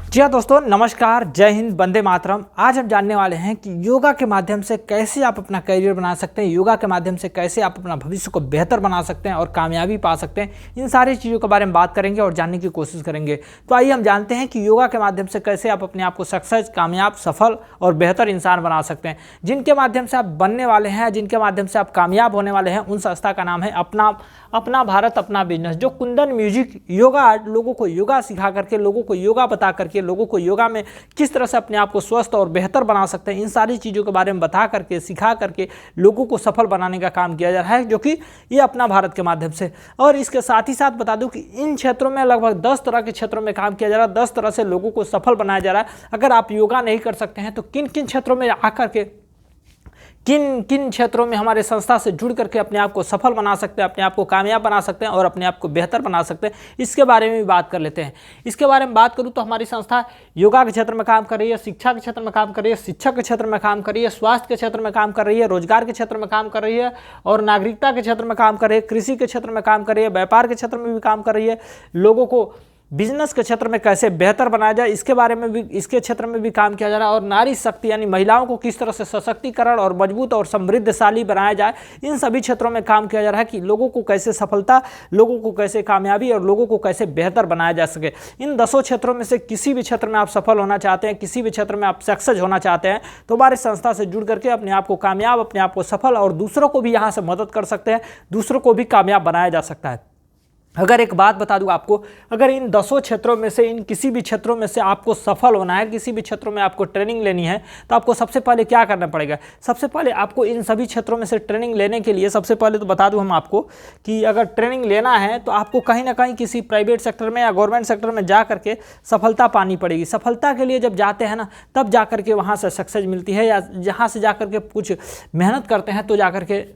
जी हाँ दोस्तों, नमस्कार, जय हिंद, वंदे मातरम। आज हम जानने वाले हैं कि योगा के माध्यम से कैसे आप अपना करियर बना सकते हैं, योगा के माध्यम से कैसे आप अपना भविष्य को बेहतर बना सकते हैं और कामयाबी पा सकते हैं। इन सारी चीज़ों के बारे में बात करेंगे और जानने की कोशिश करेंगे। तो आइए हम जानते हैं कि योगा के माध्यम से कैसे आप अपने आप को सक्सेस, कामयाब, सफल और बेहतर इंसान बना सकते हैं। जिनके माध्यम से आप बनने वाले हैं, जिनके माध्यम से आप कामयाब होने वाले हैं, उन संस्था का नाम है अपना भारत अपना बिजनेस। जो कुंदन म्यूजिक योगा लोगों को योगा सिखा करके, लोगों को योगा बता करके, लोगों को योगा में किस तरह से अपने आप को स्वस्थ और बेहतर बना सकते हैं, इन सारी चीज़ों के बारे में बता करके, सिखा करके लोगों को सफल बनाने का काम किया जा रहा है, जो कि ये अपना भारत के माध्यम से। और इसके साथ ही साथ बता दूं कि इन क्षेत्रों में लगभग 10 तरह के क्षेत्रों में काम किया जा रहा है, 10 तरह से लोगों को सफल बनाया जा रहा है। अगर आप योगा नहीं कर सकते हैं तो किन किन क्षेत्रों में आकर के, किन किन क्षेत्रों में हमारे संस्था से जुड़ करके अपने आप को सफल बना सकते हैं, अपने आप को कामयाब बना सकते हैं और अपने आप को बेहतर बना सकते हैं, इसके बारे में भी बात कर लेते हैं। इसके बारे में बात करूं तो हमारी संस्था योगा के क्षेत्र में काम कर रही है, शिक्षा के क्षेत्र में काम कर रही है, शिक्षक के क्षेत्र में काम कर रही है, स्वास्थ्य के क्षेत्र में काम कर रही है, रोजगार के क्षेत्र में काम कर रही है और नागरिकता के क्षेत्र में काम कर रही है, कृषि के क्षेत्र में काम कर रही है, व्यापार के क्षेत्र में भी काम कर रही है। लोगों को बिजनेस के क्षेत्र में कैसे बेहतर बनाया जाए, इसके बारे में भी, इसके क्षेत्र में भी काम किया जा रहा है। और नारी शक्ति यानी महिलाओं को किस तरह से सशक्तिकरण और मजबूत और समृद्धशाली बनाया जाए, इन सभी क्षेत्रों में काम किया जा रहा है कि लोगों को कैसे सफलता, लोगों को कैसे कामयाबी और लोगों को कैसे बेहतर बनाया जा सके। इन 10 क्षेत्रों में से किसी भी क्षेत्र में आप सफल होना चाहते हैं, किसी भी क्षेत्र में आप सक्सेस होना चाहते हैं, तो हमारी संस्था से जुड़ करके अपने आप को कामयाब, अपने आप को सफल और दूसरों को भी यहाँ से मदद कर सकते हैं, दूसरों को भी कामयाब बनाया जा सकता है। अगर एक बात बता दूं आपको, अगर इन 10 क्षेत्रों में से, इन किसी भी क्षेत्रों में से आपको सफल होना है, किसी भी क्षेत्रों में आपको ट्रेनिंग लेनी है, तो आपको सबसे पहले क्या करना पड़ेगा? सबसे पहले आपको इन सभी क्षेत्रों में से ट्रेनिंग लेने के लिए, सबसे पहले तो बता दूं हम आपको कि अगर ट्रेनिंग लेना है तो आपको कहीं ना कहीं किसी प्राइवेट सेक्टर में या गवर्नमेंट सेक्टर में जा करके सफलता पानी पड़ेगी। सफलता के लिए जब जाते हैं ना, तब जा करके वहाँ से सक्सेस मिलती है, या जहाँ से जा करके कुछ मेहनत करते हैं तो जा करके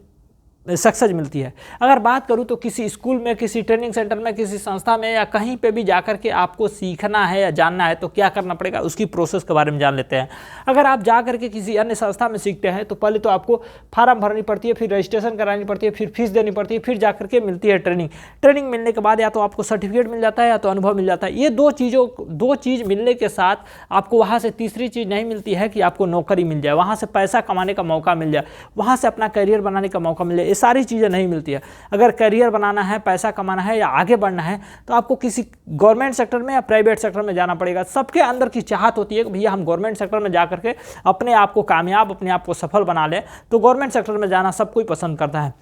सक्सेस मिलती है। अगर बात करूं तो किसी स्कूल में, किसी ट्रेनिंग सेंटर में, किसी संस्था में या कहीं पे भी जाकर के आपको सीखना है या जानना है तो क्या करना पड़ेगा, उसकी प्रोसेस के बारे में जान लेते हैं। अगर आप जाकर के किसी अन्य संस्था में सीखते हैं तो पहले तो आपको फार्म भरनी पड़ती है, फिर रजिस्ट्रेशन करानी पड़ती है, फिर फीस देनी पड़ती है, फिर जाकर के मिलती है ट्रेनिंग। ट्रेनिंग मिलने के बाद या तो आपको सर्टिफिकेट मिल जाता है या तो अनुभव मिल जाता है। ये दो चीज़ मिलने के साथ आपको वहाँ से तीसरी चीज़ नहीं मिलती है कि आपको नौकरी मिल जाए, वहाँ से पैसा कमाने का मौका मिल जाए, वहाँ से अपना करियर बनाने का मौका मिल जाए। ये सारी चीज़ें नहीं मिलती है। अगर करियर बनाना है, पैसा कमाना है या आगे बढ़ना है तो आपको किसी गवर्नमेंट सेक्टर में या प्राइवेट सेक्टर में जाना पड़ेगा। सबके अंदर की चाहत होती है कि भैया हम गवर्नमेंट सेक्टर में जा करके अपने आप को कामयाब, अपने आप को सफल बना लें, तो गवर्नमेंट सेक्टर में जाना सब कोई पसंद करता है।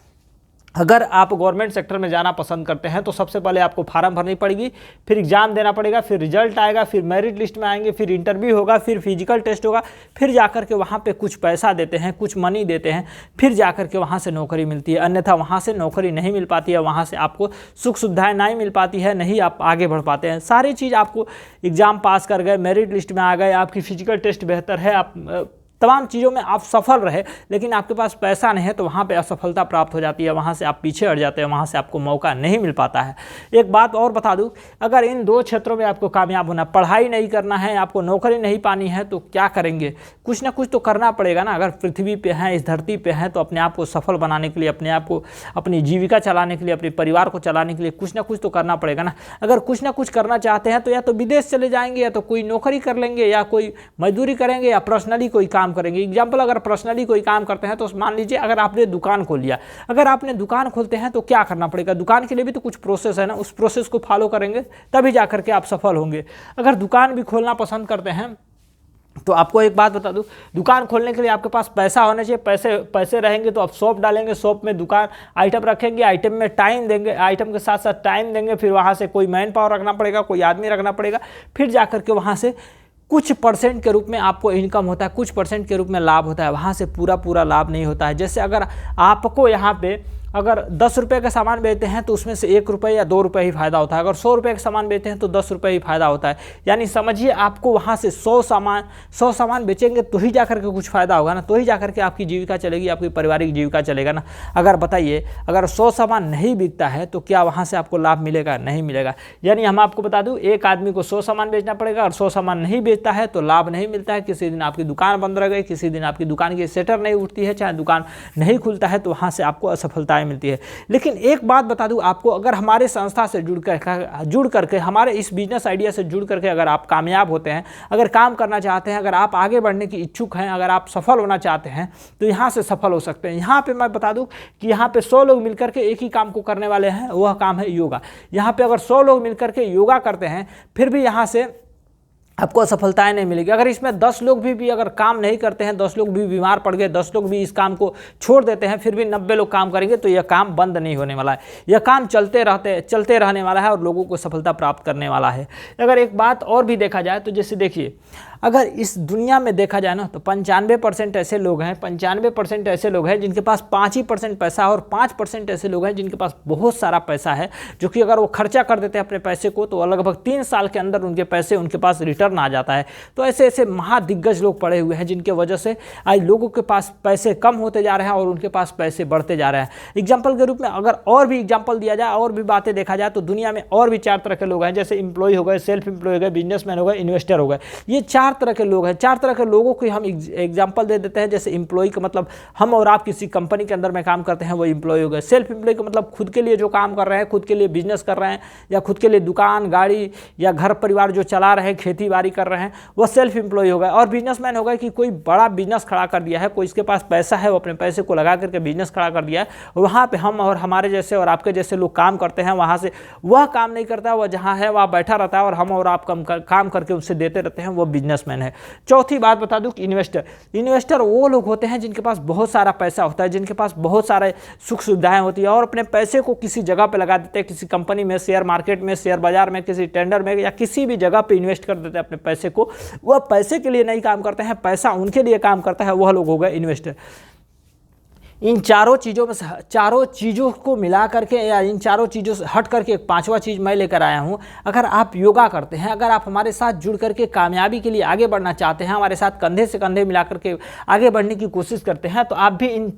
अगर आप गवर्नमेंट सेक्टर में जाना पसंद करते हैं तो सबसे पहले आपको फार्म भरनी पड़ेगी, फिर एग्जाम देना पड़ेगा, फिर रिजल्ट आएगा, फिर मेरिट लिस्ट में आएंगे, फिर इंटरव्यू होगा, फिर फिजिकल टेस्ट होगा, फिर जाकर के वहाँ पे कुछ पैसा देते हैं, कुछ मनी देते हैं, फिर जाकर के वहाँ से नौकरी मिलती है। अन्यथा वहाँ से नौकरी नहीं मिल पाती है, वहाँ से आपको सुख सुविधाएँ नहीं मिल पाती है, नहीं आप आगे बढ़ पाते हैं। सारी चीज़ आपको एग्ज़ाम पास कर गए, मेरिट लिस्ट में आ गए, आपकी फिजिकल टेस्ट बेहतर है, आप तमाम चीज़ों में आप सफल रहे, लेकिन आपके पास पैसा नहीं है तो वहाँ पे असफलता प्राप्त हो जाती है, वहाँ से आप पीछे हट जाते हैं, वहाँ से आपको मौका नहीं मिल पाता है। एक बात और बता दूँ, अगर इन 2 क्षेत्रों में आपको कामयाब होना, पढ़ाई नहीं करना है, आपको नौकरी नहीं पानी है, तो क्या करेंगे? कुछ ना कुछ तो करना पड़ेगा ना। अगर पृथ्वी पे हैं, इस धरती पे हैं, तो अपने आप को सफल बनाने के लिए, अपने आप को, अपनी जीविका चलाने के लिए, अपने परिवार को चलाने के लिए कुछ ना कुछ तो करना पड़ेगा ना। अगर कुछ ना कुछ करना चाहते हैं तो या तो विदेश चले जाएंगे, या तो कोई नौकरी कर लेंगे, या कोई मजदूरी करेंगे, या पर्सनली कोई काम करेंगे। एग्जाम्पल, अगर पर्सनली कोई काम करते हैं तो मान लीजिए अगर आपने दुकान खोल लिया, अगर आपने दुकान खोलते हैं तो क्या करना पड़ेगा? दुकान के लिए भी तो कुछ प्रोसेस है ना, उस प्रोसेस को फॉलो करेंगे तभी जाकर के आप सफल होंगे। अगर दुकान भी खोलना पसंद करते हैं तो आपको एक बात बता दूं, दुकान खोलने के लिए आपके पास पैसा होना चाहिए। पैसे रहेंगे तो आप शॉप डालेंगे, शॉप में दुकान आइटम रखेंगे, आइटम में टाइम देंगे, आइटम के साथ साथ टाइम देंगे, फिर वहाँ से कोई मैन पावर रखना पड़ेगा, कोई आदमी रखना पड़ेगा, फिर जाकर के वहाँ से कुछ परसेंट के रूप में आपको इनकम होता है, कुछ परसेंट के रूप में लाभ होता है, वहाँ से पूरा लाभ नहीं होता है। जैसे अगर आपको यहाँ पे अगर 10 रुपये का सामान बेचते हैं तो उसमें से 1 रुपये या 2 रुपये ही फ़ायदा होता है। अगर 100 रुपये का सामान बेचते हैं तो 10 रुपये ही फ़ायदा होता है। यानी समझिए आपको वहाँ से 100 सामान बेचेंगे तो ही जाकर के कुछ फ़ायदा होगा ना, तो ही जाकर के आपकी जीविका चलेगी, आपकी पारिवारिक जीविका चलेगा ना। अगर बताइए, अगर 100 सामान नहीं बिकता है तो क्या वहाँ से आपको लाभ मिलेगा? नहीं मिलेगा। यानी हम आपको बता दूँ, एक आदमी को 100 सामान बेचना पड़ेगा और 100 सामान नहीं बेचता है तो लाभ नहीं मिलता है। किसी दिन आपकी दुकान बंद रह गई, किसी दिन आपकी दुकान की शटर नहीं उठती है, चाहे दुकान नहीं खुलता है, तो वहाँ से आपको असफलता सफलताएं मिलती है। लेकिन एक बात बता दूं आपको, अगर हमारे संस्था से जुड़ करके हमारे इस बिजनेस आइडिया से जुड़ करके अगर आप कामयाब होते हैं, अगर काम करना चाहते हैं, अगर आप आगे बढ़ने की इच्छुक हैं, अगर आप सफल होना चाहते हैं तो यहाँ से सफल हो सकते हैं। यहाँ पे मैं बता दूं कि यहाँ पे 100 लोग मिलकर के एक ही काम को करने वाले हैं, वह काम है योगा। यहाँ पे अगर 100 लोग मिलकर के योगा करते हैं फिर भी यहाँ से आपको असफलताएं नहीं मिलेगी। अगर इसमें 10 लोग भी अगर काम नहीं करते हैं, 10 लोग भी बीमार पड़ गए, 10 लोग भी इस काम को छोड़ देते हैं, फिर भी 90 लोग काम करेंगे तो यह काम बंद नहीं होने वाला है। यह काम चलते रहने वाला है और लोगों को सफलता प्राप्त करने वाला है। अगर एक बात और भी देखा जाए तो जैसे देखिए, अगर इस दुनिया में देखा जाए ना तो 95% ऐसे लोग हैं, 95% ऐसे लोग हैं जिनके पास 5% पैसा है और 5% ऐसे लोग हैं जिनके पास बहुत सारा पैसा है, जो कि अगर वो खर्चा कर देते हैं अपने पैसे को तो लगभग 3 साल के अंदर उनके पैसे उनके पास रिटर्न आ जाता है। तो ऐसे ऐसे महादिग्गज लोग पड़े हुए हैं जिनके वजह से आज लोगों के पास पैसे कम होते जा रहे हैं और उनके पास पैसे बढ़ते जा रहे हैं। एग्जाम्पल के रूप में अगर और भी एग्जाम्पल दिया जाए और भी बातें देखा जाए तो दुनिया में और भी 4 तरह के लोग हैं, जैसे एम्प्लॉय हो गए, सेल्फ एम्प्लॉय हो गए, बिजनेसमैन हो गए, इन्वेस्टर हो गए। ये 4 तरह के लोग हैं। 4 तरह के लोगों को हम एग्जाम्पल दे देते हैं। जैसे एम्प्लॉय का मतलब हम और आप किसी कंपनी के अंदर में काम करते हैं, वो एम्प्लॉय हो गए। सेल्फ एम्प्लॉय का मतलब खुद के लिए जो काम कर रहे हैं, खुद के लिए बिजनेस कर रहे हैं या खुद के लिए दुकान गाड़ी या घर परिवार जो चला रहे हैं, खेती बाड़ी कर रहे हैं, वो सेल्फ एम्प्लॉय हो गए। और बिजनेसमैन हो गए कि कोई बड़ा बिजनेस खड़ा कर दिया है, कोई इसके पास पैसा है, वो अपने पैसे को लगा करके बिजनेस खड़ा कर दिया है, वहाँ पे हम और हमारे जैसे और आपके जैसे लोग काम करते हैं। वहाँ से वह काम नहीं करता, वह जहाँ है वहाँ बैठा रहता है और हम और आप काम करके उससे देते रहते हैं, वो बिजनेसमैन है। चौथी बात बता दूं कि इन्वेस्टर वो लोग होते हैं जिनके पास बहुत सारा पैसा होता है, जिनके पास बहुत सारे सुख सुविधाएं होती है और अपने पैसे को किसी जगह पे लगा देते हैं, किसी कंपनी में, शेयर मार्केट में, शेयर बाजार में, किसी टेंडर में या किसी भी जगह पे इन्वेस्ट कर देते हैं अपने पैसे को। वह पैसे के लिए नहीं काम करते हैं, पैसा उनके लिए काम करता है, वह लोग हो गए इन्वेस्टर। इन चारों चीज़ों को मिला करके या इन चारों चीज़ों से हट करके एक 5वां चीज़ मैं लेकर आया हूँ। अगर आप योगा करते हैं, अगर आप हमारे साथ जुड़ करके कामयाबी के लिए आगे बढ़ना चाहते हैं, हमारे साथ कंधे से कंधे मिला करके आगे बढ़ने की कोशिश करते हैं, तो आप भी इन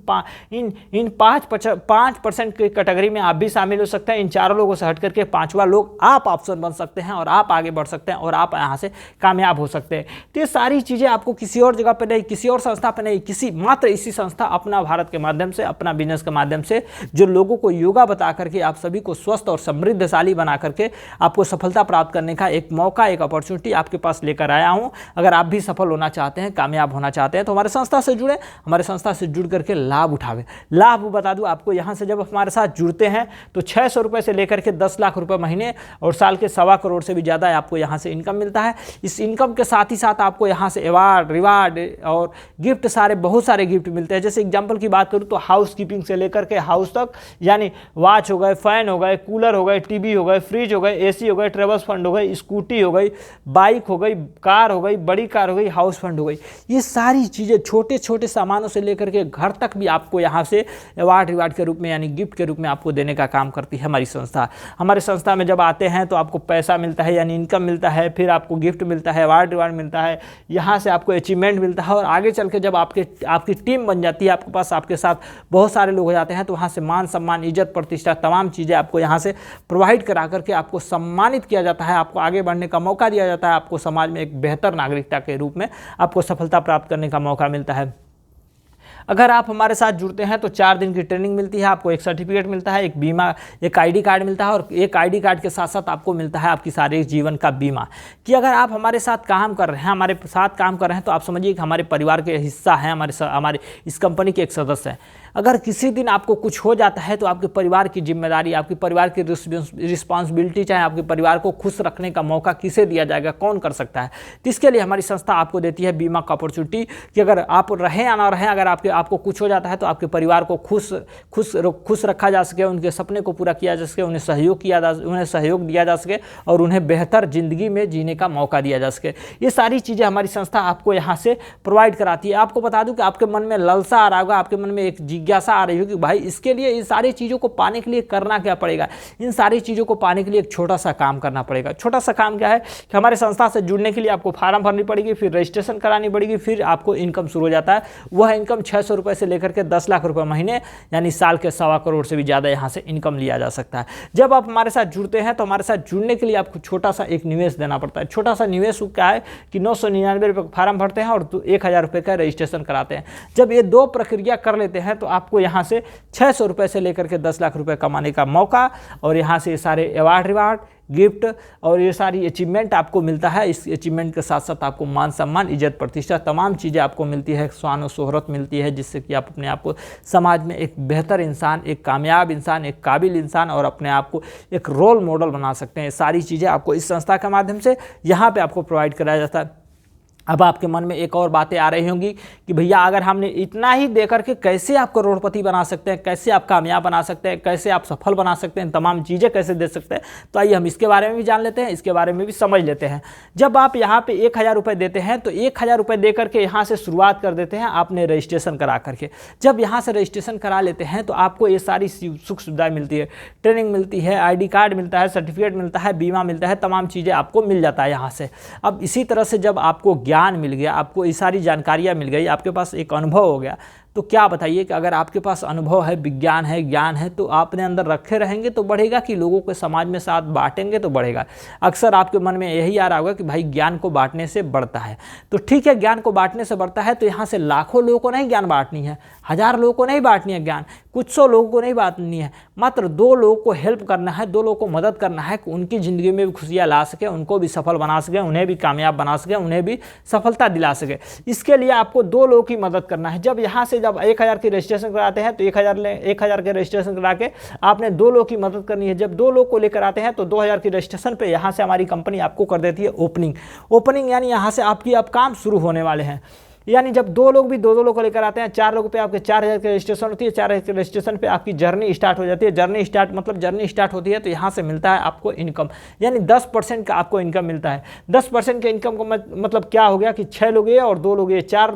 5% की कैटेगरी में आप भी शामिल हो सकते हैं। इन चारों लोगों से हट करके 5वां लोग आप ऑप्शन बन सकते हैं और आप आगे बढ़ सकते हैं और आप यहाँ से कामयाब हो सकते हैं। तो ये सारी चीज़ें आपको किसी और जगह पर नहीं, किसी और संस्था पर नहीं, मात्र इसी संस्था अपना भारत के माध्यम से, अपना बिजनेस के माध्यम से, जो लोगों को योगा बता करके आप सभी को स्वस्थ और समृद्धशाली बना करके आपको सफलता प्राप्त करने का एक मौका, एक अपॉर्चुनिटी आपके पास लेकर आया हूं। अगर आप भी सफल होना चाहते हैं, कामयाब होना चाहते हैं तो हमारे संस्था से जुड़े, हमारे संस्था से जुड़ करके लाभ उठावे। लाभ बता दूं आपको, यहां से जब हमारे साथ जुड़ते हैं तो 600 रुपए से लेकर के 10 लाख रुपए महीने और साल के 1.25 करोड़ से भी ज़्यादा आपको यहाँ से इनकम मिलता है। इस इनकम के साथ ही साथ आपको यहाँ से अवार्ड, रिवार्ड और गिफ्ट, बहुत सारे गिफ्ट मिलते हैं। जैसे एग्जाम्पल की बात करूँ तो हाउस कीपिंग से लेकर के हाउस तक, यानी वॉच हो गए, फैन हो गए, कूलर हो गए, टीवी हो गए, फ्रिज हो गए, एसी हो गए, ट्रेवल्स फंड हो गई, स्कूटी हो गई, बाइक हो गई, कार हो गई, बड़ी कार हो गई, हाउस फंड हो गई। ये सारी चीज़ें छोटे छोटे सामानों से लेकर के घर तक भी आपको यहाँ से अवार्ड रिवार्ड के रूप में, यानी गिफ्ट के रूप में आपको देने का काम करती है हमारी संस्था। हमारी संस्था में जब आते हैं तो आपको पैसा मिलता है, यानी इनकम मिलता है, फिर आपको गिफ्ट मिलता है, अवार्ड रिवार्ड मिलता है, यहाँ से आपको अचीवमेंट मिलता है और आगे चल के जब आपकी टीम बन जाती है, आपके पास आपके साथ बहुत सारे लोग हो जाते हैं तो वहाँ से मान सम्मान, इज्जत, प्रतिष्ठा, तमाम चीज़ें आपको यहाँ से प्रोवाइड करा करके आपको सम्मानित किया जाता है, आपको आगे बढ़ने का मौका दिया जाता है, आपको समाज में एक बेहतर नागरिकता के रूप में आपको सफलता प्राप्त करने का मौका मिलता है। अगर आप हमारे साथ जुड़ते हैं तो 4 दिन की ट्रेनिंग मिलती है, आपको एक सर्टिफिकेट मिलता है, एक बीमा, एक आईडी कार्ड मिलता है और एक आईडी कार्ड के साथ साथ आपको मिलता है आपकी सारे जीवन का बीमा। कि अगर आप हमारे साथ काम कर रहे हैं, तो आप समझिए कि हमारे परिवार के हिस्सा हैं, हमारे इस कंपनी के एक सदस्य हैं। अगर किसी दिन आपको कुछ हो जाता है तो आपके परिवार की जिम्मेदारी, आपके परिवार की रिस्पॉन्सिबिलिटी, चाहे आपके परिवार को खुश रखने का मौका किसे दिया जाएगा, कौन कर सकता है। तो इसके लिए हमारी संस्था आपको देती है बीमा का अपॉर्चुनिटी कि अगर आप रहें या ना रहें, अगर आपको कुछ हो जाता है तो आपके परिवार को खुश रखा जा सके, उनके सपने को पूरा किया जा सके, उन्हें सहयोग दिया जा सके और उन्हें बेहतर जिंदगी में जीने का मौका दिया जा सके। ये सारी चीज़ें हमारी संस्था आपको यहाँ से प्रोवाइड कराती है। आपको बता दूँ कि आपके मन में लालसा आ रहा होगा, आपके मन में एक जिज्ञासा आ रही होगी कि भाई इसके लिए, इन सारी चीज़ों को पाने के लिए करना क्या पड़ेगा। इन सारी चीज़ों को पाने के लिए एक छोटा सा काम करना पड़ेगा। छोटा सा काम क्या है कि हमारे संस्था से जुड़ने के लिए आपको फार्म भरनी पड़ेगी, फिर रजिस्ट्रेशन करानी पड़ेगी, फिर आपको इनकम शुरू हो जाता है। वह इनकम 600 रुपये से लेकर के 10 लाख रुपए महीने, यानी साल के 1.25 करोड़ से भी ज़्यादा यहाँ से इनकम लिया जा सकता है। जब आप हमारे साथ जुड़ते हैं तो हमारे साथ जुड़ने के लिए आपको छोटा सा एक निवेश देना पड़ता है। छोटा सा निवेश क्या है कि 999 रुपये का फार्म भरते हैं और 1000 रुपये का रजिस्ट्रेशन कराते हैं। जब ये 2 प्रक्रिया कर लेते हैं तो आपको यहाँ से 600 रुपये से लेकर के 10 लाख रुपए कमाने का मौका, और यहाँ से सारे अवार्ड रिवार्ड, गिफ्ट और ये सारी अचीवमेंट आपको मिलता है। इस अचीवमेंट के साथ साथ आपको मान सम्मान, इज्जत, प्रतिष्ठा, तमाम चीज़ें आपको मिलती है, शान और शोहरत मिलती है, जिससे कि आप अपने आप को समाज में एक बेहतर इंसान, एक कामयाब इंसान, एक काबिल इंसान और अपने आप को एक रोल मॉडल बना सकते हैं। सारी चीज़ें आपको इस संस्था के माध्यम से यहाँ पे आपको प्रोवाइड कराया जाता है। अब आपके मन में एक और बातें आ रही होंगी कि भैया अगर हमने इतना ही दे करके कैसे आप करोड़पति बना सकते हैं, कैसे आप कामयाब बना सकते हैं, कैसे आप सफल बना सकते हैं, तमाम चीज़ें कैसे दे सकते हैं। तो आइए हम इसके बारे में भी जान लेते हैं, इसके बारे में भी समझ लेते हैं। जब आप यहाँ पे 1000 रुपये देते हैं तो 1000 रुपये दे करके यहाँ से शुरुआत कर देते हैं आपने रजिस्ट्रेशन करा करके। जब यहाँ से रजिस्ट्रेशन करा लेते हैं तो आपको ये सारी सुख सुविधाएँ मिलती है, ट्रेनिंग मिलती है, ID कार्ड मिलता है, सर्टिफिकेट मिलता है, बीमा मिलता है, तमाम चीज़ें आपको मिल जाता है यहाँ से। अब इसी तरह से जब आपको ज्ञान मिल गया, आपको ये सारी जानकारियाँ मिल गई, आपके पास एक अनुभव हो गया, तो क्या बताइए कि अगर आपके पास अनुभव है, विज्ञान है, ज्ञान है, तो आपने अंदर रखे रहेंगे तो बढ़ेगा, कि लोगों के समाज में साथ बांटेंगे तो बढ़ेगा। अक्सर आपके मन में यही आ रहा होगा कि भाई ज्ञान को बांटने से बढ़ता है। तो ठीक है, ज्ञान को बांटने से बढ़ता है, तो यहाँ से लाखों लोगों को नहीं ज्ञान बांटनी है, 1000 लोगों को नहीं बांटनी है ज्ञान, कुछ 100 लोगों को नहीं बांटनी है, मात्र 2 लोगों को हेल्प करना है, 2 लोगों को मदद करना है कि उनकी ज़िंदगी में भी खुशियाँ ला सके, उनको भी सफल बना सके, उन्हें भी कामयाब बना सके, उन्हें भी सफलता दिला सके। इसके लिए आपको 2 लोगों की मदद करना है। जब यहाँ से जब 1000 की रजिस्ट्रेशन कराते हैं तो 1000 के रजिस्ट्रेशन करा के आपने 2 लोग की मदद करनी है। जब 2 लोग को लेकर आते हैं तो 2000 की रजिस्ट्रेशन पे यहाँ से हमारी कंपनी आपको कर देती है ओपनिंग यानी यहाँ से आपकी अब काम शुरू होने वाले हैं। यानी जब 2 लोग भी 2 लोग को लेकर आते हैं, 4 लोगों पे आपके 4000 की रजिस्ट्रेशन होती है, 4000 की रजिस्ट्रेशन पे आपकी जर्नी स्टार्ट हो जाती है। जर्नी स्टार्ट होती है तो यहाँ से मिलता है आपको इनकम, यानी 10% का आपको इनकम मिलता है। 10% के इनकम को मतलब क्या हो गया कि 6 लोग ये और 2 लोग ये, 4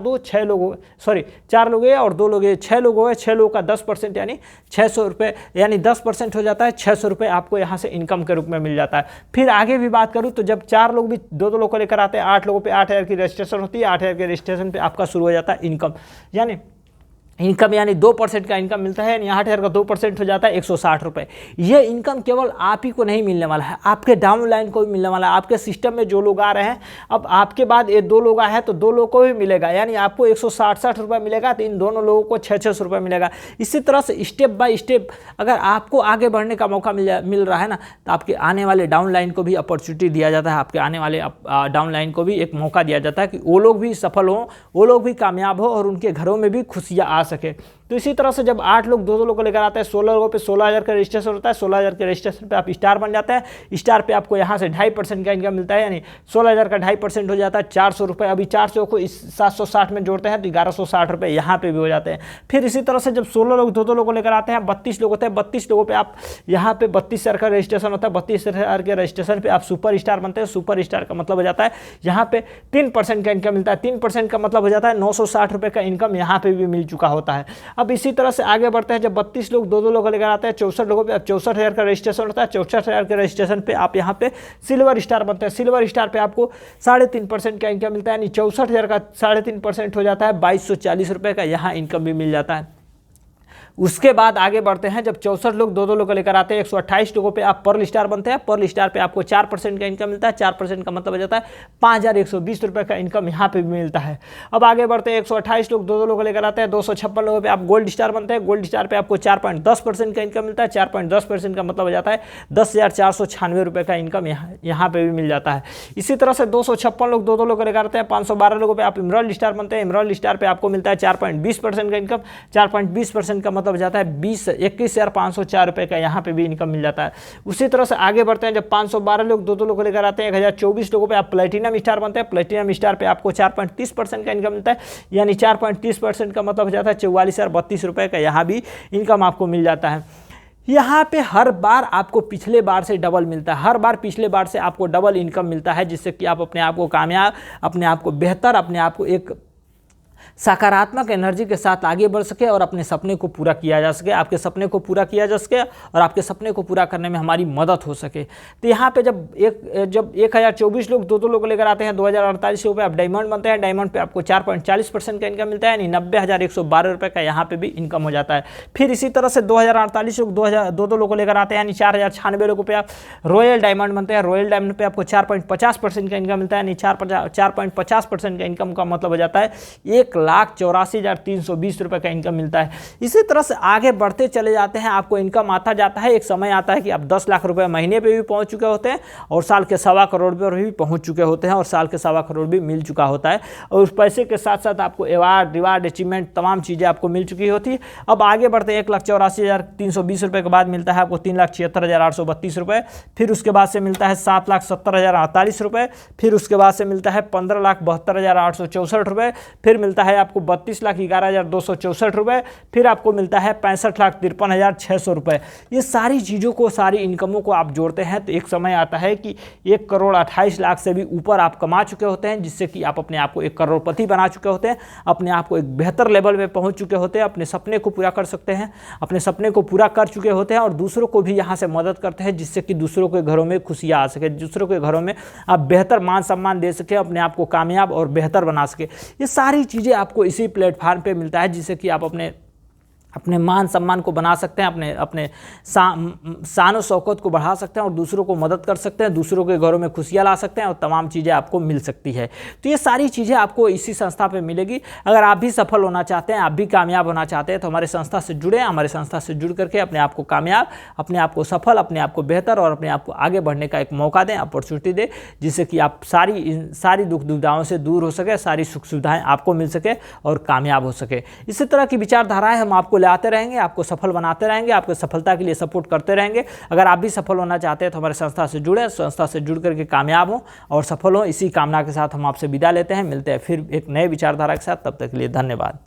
लोग ये और 2 लोग ये, 6 लोग हो गए। 6 लोगों का 10% यानी 600 रुपये, यानी 10% हो जाता है 600 रुपये आपको यहाँ से इनकम के रूप में मिल जाता है। फिर आगे भी बात करूँ तो जब 4 लोग भी 2 लोग को लेकर आते हैं, 8 लोगों पर 8000 की रजिस्ट्रेशन होती है। 8000 के रजिस्ट्रेशन आपका शुरू हो जाता है इनकम, यानी 2% का इनकम मिलता है, यानी 8000 का 2% हो जाता है 160 रुपये। ये इनकम केवल आप ही को नहीं मिलने वाला है, आपके डाउनलाइन को भी मिलने वाला है। आपके सिस्टम में जो लोग आ रहे हैं, अब आपके बाद ये 2 लोग आए हैं तो 2 लोग को भी मिलेगा, यानी आपको 160 रुपये मिलेगा, तो इन दोनों लोगों को 600 रुपये मिलेगा। इसी तरह से स्टेप बाय स्टेप अगर आपको आगे बढ़ने का मौका मिल रहा है ना, तो आपके आने वाले डाउनलाइन को भी अपॉर्चुनिटी दिया जाता है, आपके आने वाले डाउनलाइन को भी एक मौका दिया जाता है कि वो लोग भी सफल हों, वो लोग भी कामयाब हो और उनके घरों में भी खुशियाँ आ सके। तो इसी तरह से जब 8 लोग 2 लोग को लेकर आते हैं, 16 लोगों पे 16000 का रजिस्ट्रेशन होता है। 16000 के रजिस्ट्रेशन पे आप स्टार बन जाते हैं। स्टार पे आपको यहाँ से 2.5% का इनकम मिलता है, यानी 16000 का 2.5% हो जाता है 400 रुपये। अभी 400 को इस 760 में जोड़ते हैं तो 1160 रुपये यहाँ पे भी हो जाते हैं। फिर इसी तरह से जब 16 लोग 2 लोगों को लेकर आते हैं, 32 लोग होते हैं। 32 लोगों पर आप यहाँ पे 32,000 का रजिस्ट्रेशन होता है। 32,000 के रजिस्ट्रेशन पर आप सुपर स्टार बनते हैं। सुपर स्टार का मतलब हो जाता है यहाँ पे 3% का इनकम मिलता है। 3% का मतलब हो जाता है 960 रुपये का इनकम यहाँ पे भी मिल चुका होता है। अब इसी तरह से आगे बढ़ते हैं, जब 32 लोग 2 लोग लेकर आते हैं, 64 लोगों पे अब 64,000 का रजिस्ट्रेशन होता है। 64,000 के रजिस्ट्रेशन पे आप यहाँ पे सिल्वर स्टार बनते हैं। सिल्वर स्टार पे आपको 3.5% का इनकम मिलता है, यानी 64,000 का 3.5% हो जाता है 2240 रुपये का यहाँ इनकम भी मिल जाता है। उसके बाद आगे बढ़ते हैं, जब 64 लोग 2 लोग लेकर आते हैं, 128 लोगों पे आप पर्ल स्टार बनते हैं। पर्ल स्टार पे आपको 4% का इनकम मिलता है। 4% का मतलब हो जाता है 5120 रुपये का इनकम यहाँ पे भी मिलता है। अब आगे बढ़ते हैं, 128 लोग 2 लोग लेकर आते हैं। 256 लोगों पे आप गोल्ड स्टार बनते हैं। गोल्ड स्टार पे आपको 4.10% का इनकम मिलता है। 4.10% का मतलब हो जाता है 10,496 रुपये का इनकम यहाँ पे भी मिल जाता है। इसी तरह से 256 लोग 2 लोग लेकर आते हैं। 512 लोगों पर आप इमराल्ड स्टार बनते हैं। इमराल्ड स्टार पे आपको मिलता है 4.20% का इनकम। 4.20% का मतलब हो जाता है 21,504 रुपये का यहाँ पे भी इनकम मिल जाता है। उसी तरह से आगे बढ़ते हैं, जब 512 लोग 2 लोग लेकर आते हैं, 1024 लोगों पे आप प्लेटिनम स्टार बनते हैं। प्लेटिनम स्टार पे आपको 4.30% का इनकम मिलता है, यानी 4.30% का मतलब हो जाता है 44,032 रुपये का यहाँ भी इनकम आपको मिल जाता है। यहाँ पे हर बार आपको पिछले बार से डबल मिलता है, हर बार पिछले बार से आपको डबल इनकम मिलता है, जिससे कि आप अपने आप को कामयाब, अपने आप को बेहतर, अपने आप को एक सकारात्मक एनर्जी के साथ आगे बढ़ सके और अपने सपने को पूरा किया जा सके, आपके सपने को पूरा किया जा सके और आपके सपने को पूरा करने में हमारी मदद हो सके। तो यहाँ पे जब 1024 लोग 2 लोग लेकर आते हैं, 2048 लोगों पे आप डायमंड बनते हैं। डायमंड पे आपको 4.40% का इनकम मिलता है, यानी 90,112 रुपये का यहाँ पे भी इनकम हो जाता है। फिर इसी तरह से 2048 लोग 2 लोग लेकर आते हैं, यानी 4,096 लोगों पे आप रॉयल डायमंड बनते हैं। रॉयल डायमंड पे आपको 4.50% का इनकम मिलता है, यानी 4.50% का इनकम का मतलब हो जाता है 1,84,320 रुपये का इनकम मिलता है। इसी तरह से आगे बढ़ते चले जाते हैं, आपको इनकम आता जाता है। एक समय आता है कि आप 10 लाख रुपये महीने पे भी पहुंच चुके होते हैं और साल के 1.25 करोड़ पर भी पहुंच चुके होते हैं और साल के 1.25 करोड़ भी मिल चुका होता है। और उस पैसे के साथ साथ आपको अवार्ड, रिवार्ड, अचीवमेंट, तमाम चीज़ें आपको मिल चुकी होती है। अब आगे बढ़ते 1,84,320 रुपये के बाद मिलता है आपको 3,76,832 रुपये। फिर उसके बाद से मिलता है 7,70,048 रुपये। फिर उसके बाद से मिलता है 15,72,864 रुपये। फिर मिलता है आपको 32,11,264 रुपये। फिर आपको मिलता है 65,53,600 रुपये। ये सारी चीज़ों को, सारी इनकमों को आप जोड़ते हैं तो एक समय आता है कि 1,28,00,000 से भी ऊपर आप कमा चुके होते हैं, जिससे कि आप अपने आप को एक करोड़पति बना चुके होते हैं, अपने आप को एक बेहतर लेवल पे पहुंच चुके होते हैं, अपने सपने को पूरा कर सकते हैं, अपने सपने को पूरा कर चुके होते हैं और दूसरों को भी यहाँ से मदद करते हैं, जिससे कि दूसरों के घरों में खुशियाँ आ सके, दूसरों के घरों में आप बेहतर मान सम्मान दे सके, अपने आप को कामयाब और बेहतर बना सके। ये सारी चीज़ें आपको इसी प्लेटफार्म पे मिलता है, जिससे कि आप अपने मान सम्मान को बना सकते हैं, अपने शान शौकत को बढ़ा सकते हैं और दूसरों को मदद कर सकते हैं, दूसरों के घरों में खुशियाँ ला सकते हैं और तमाम चीज़ें आपको मिल सकती है। तो ये सारी चीज़ें आपको इसी संस्था पे मिलेगी। अगर आप भी सफल होना चाहते हैं, आप भी कामयाब होना चाहते हैं तो हमारे संस्था से जुड़ें। हमारे संस्था से जुड़ करके अपने आप को कामयाब, अपने आप को सफल, अपने आप को बेहतर और अपने आप को आगे बढ़ने का एक मौका दें, अपॉर्चुनिटी दें, जिससे कि आप सारी दुख दुविधाओं से दूर हो सके, सारी सुख सुविधाएँ आपको मिल सके और कामयाब हो सके। इसी तरह की विचारधाराएँ हम आपको आते रहेंगे, आपको सफल बनाते रहेंगे, आपको सफलता के लिए सपोर्ट करते रहेंगे। अगर आप भी सफल होना चाहते हैं तो हमारे संस्था से जुड़े, संस्था से जुड़ करके कामयाब हों और सफल हों। इसी कामना के साथ हम आपसे विदा लेते हैं। मिलते हैं फिर एक नए विचारधारा के साथ। तब तक के लिए धन्यवाद।